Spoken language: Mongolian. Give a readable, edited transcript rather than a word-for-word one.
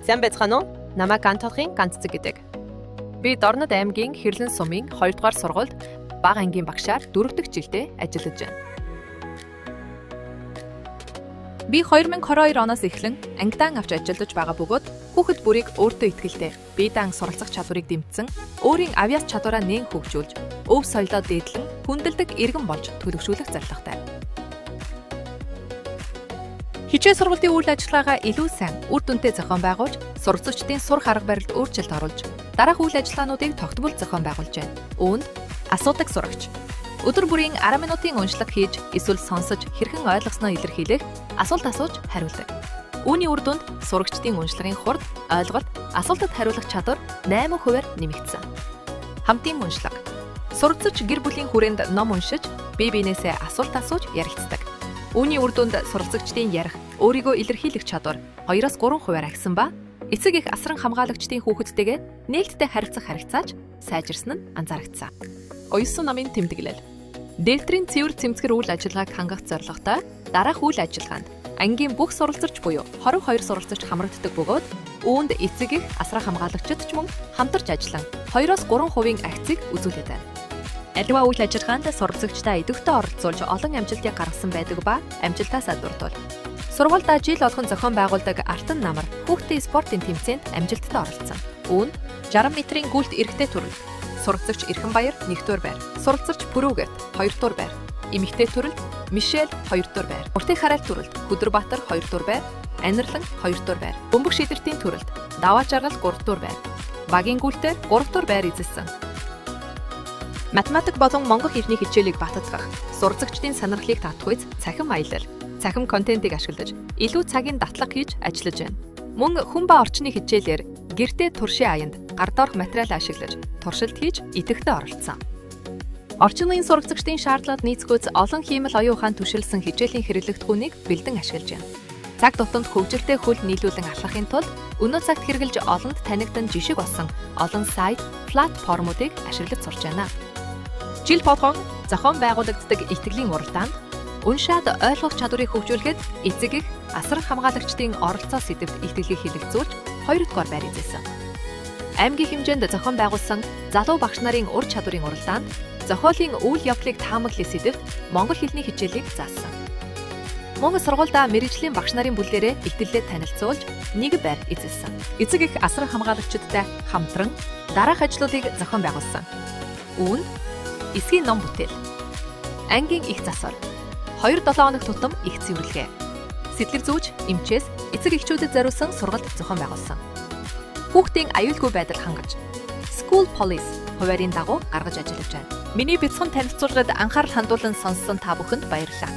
Сайн байцгаана уу? Намайг ганц толгын ганц цэг гэдэг. Би Дорнод аймгийн Хэрлэн сумын 2 дугаар сургуульд бага ангийн багшаар 4 дахь жилдээ ажиллаж байна. Би 2022 оноос эхлэн ангидан авч ажиллаж байгаа бөгөөд хүүхэд бүрийг өөртөө итгэлтэй, бие даан суралцах чадварыг дэмжсэн, өөрийн авьяас чадвараа нээн хөгжүүлж, өв соёлоо дээдлэн, хүндэлдэг иргэн болж төлөвшүүлэх зорилготой. Хичээл сургуулийн үйл ажиллагаагаа илүү сайн, үр дүнтэй зохион байгуулж, сурагчдын сурах арга барилд өөрчлөлт оруулж, дараах үйл ажиллагаануудыг тогтмол зохион байгуулж байна. Үүнд асуудаг сурагч өдөр бүрийн 10 минутын уншлага хийж, эсвэл сонсож хэрхэн ойлгосноо илэрхийлэх, асуулт асууж хариулдаг. Үүний үр дүнд сурагчдын уншлагын хурд, ойлголт, асуултад хариулах чадвар 8%-аар нэмэгдсэн. Хамтын уншлага. Сурагч гэр бүлийн хүрээнд ном уншиж, бие биенээсээ асуулт асууж ярилцдаг. Үүний үр дүнд суралцагчдын ярих, өөрийгөө илэрхийлэх чадвар 2-3%-аар агсан ба эцэг их асран хамгаалагчдын хүүхэдтэйгээ нээлттэй харилцах харилцаач сайжирсан нь анзаарэгдсэн. Оюусан намын тэмдэглэл. Дээлтрийн цэвэр цэмцгэр үйл ажиллагааг хангах зорилготой дараах үйл ажиллагаанд ангийн бүх суралцагч буюу 22 суралцагч хамрагддаг бөгөөд үүнд эцэг их асран хамгаалагчид ч мөн хамтарч ажиллан 2-3% акцийг үзүүлээд байна. Аливаа үйл ажиллагаанд суралцагчдаа идэвхтэй оролцуулж олон амжилтыг гаргасан байдаг ба амжилтаасаа дурдвал. Сургуульдаа жил болгон зохион байгуулдаг артан намар хүүхдийн спортын тэмцээнд амжилттай оролцсон. Үүнд 60 метрийн гүйлт эрэгтэй төрөлд суралцагч Эрхэн Баяр 1 дугаар байр, суралцагч Пүрүүгэрт 2 дугаар байр, эмэгтэй төрөлд Мишель 2 дугаар байр, уртын хараалт төрөлд Хөдөрбаатар 2 дугаар байр, Анирлан 2 дугаар байр, бөмбөг шидэртийн төрөлд Даваа жаргал 3 дугаар байр, багийн гүйлтээр 3 дугаар байр эзэлсэн. Математик болон монгол хэлний хичээлийг баттгах, суралцагчдын сонирхлыг татгүйц цахим аялал, цахим контентыг ашиглаж, илүү цагийн датлага хийж ажиллаж байна. Мөн хүн ба орчны хичээлээр гэртээ туршийн аянд гар доорх материал ашиглаж, туршилт хийж идэвхтэй оролцсон. Орчин үеийн сурагчдын шаардлагад нийцгүйц олон хиймэл оюун ухаан түшиглсэн хичээлийн хэрэглэгдэхүүнийг бэлдэн ашиглаж байна. Цаг тутамд хөгжилтэй хөл нийлүүлэн алхахын тулд өнөө цагт хэрэгжилж олонд танигдан жишг болсон олон сайт, платформуудыг ашиглаж сурч байна. Жил болгон зохион байгуулагддаг итгэлийн уралдаанд уншаад ойлгох чадварыг хөгжүүлэхэд эцэг их асран хамгаалагчдын оролцоо сэдвт итгэлийг хэлэлцүүлж 2 дугаар байр эзэлсэн. Аймгийн хэмжээнд зохион байгуулсан залуу багш нарын ур чадварын уралдаанд зохиолын үйл явдлыг таамаглах сэдвт монгол хэлний хичээлийг заасан. Мөн сургуульдаа мэргэжлийн багш нарын бүлээрээ итгэлээ танилцуулж 1 байр эзэлсэн. Эцэг их асран хамгаалагчдтай хамтран дараах ажлуудыг зохион байгуулсан. Үүнд эсгийн ном бүтээл, ангийн их засвар, 2-7 хоног тутам их цэвэрлэгээ, сэтгэл зүйч, эмчээс эцэг эхчүүдэд зориулсан сургалт зохион байгуулсан. Хүүхдийн аюулгүй байдал хангаж, School Police хуваарийн дагуу гаргаж ажиллаж байна. Миний бяцхан танилцуулгад анхаарал хандуулан сонссон та бүхэнд баярлалаа.